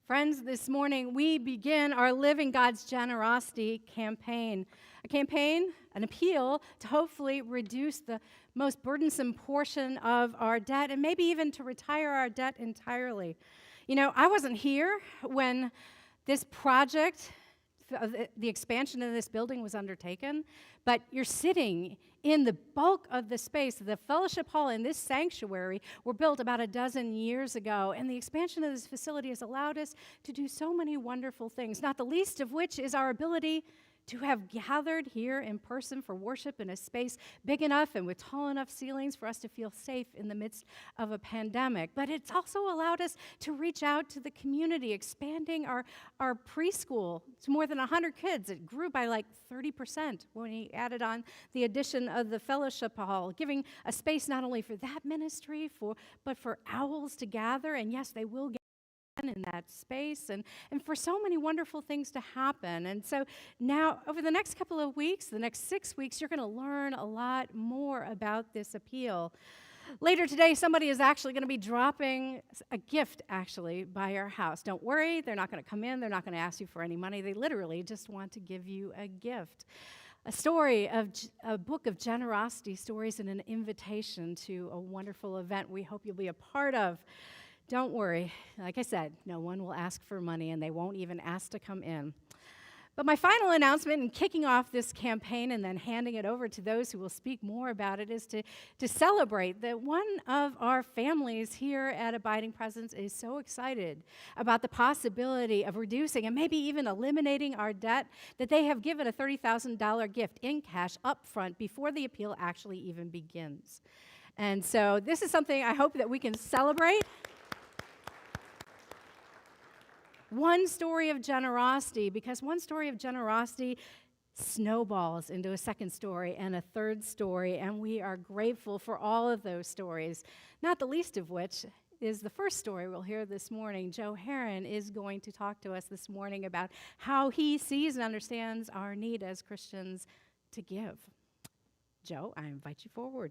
Friends, this morning we begin our Living God's Generosity campaign. A campaign, an appeal to hopefully reduce the most burdensome portion of our debt and maybe even to retire our debt entirely. You know, I wasn't here when this project, the expansion of this building was undertaken, but you're sitting in the bulk of the space. The fellowship hall and this sanctuary were built about a dozen years ago, and the expansion of this facility has allowed us to do so many wonderful things, not the least of which is our ability to have gathered here in person for worship in a space big enough and with tall enough ceilings for us to feel safe in the midst of a pandemic. But it's also allowed us to reach out to the community, expanding our preschool to more than 100 kids. It grew by like 30% when we added on the addition of the fellowship hall, giving a space not only for that ministry, but for owls to gather. And yes, they will gather in that space, and for so many wonderful things to happen. And so now, over the next couple of weeks, the next 6 weeks, you're going to learn a lot more about this appeal. Later today, somebody is actually going to be dropping a gift, actually, by our house. Don't worry, they're not going to come in, they're not going to ask you for any money. They literally just want to give you a gift. A book of generosity stories and an invitation to a wonderful event we hope you'll be a part of. Don't worry, like I said, no one will ask for money and they won't even ask to come in. But my final announcement in kicking off this campaign and then handing it over to those who will speak more about it is to celebrate that one of our families here at Abiding Presence is so excited about the possibility of reducing and maybe even eliminating our debt that they have given a $30,000 gift in cash up front before the appeal actually even begins. And so this is something I hope that we can celebrate. One story of generosity, because one story of generosity snowballs into a second story and a third story, and we are grateful for all of those stories, not the least of which is the first story we'll hear this morning. Joe Heron is going to talk to us this morning about how he sees and understands our need as Christians to give. Joe, I invite you forward.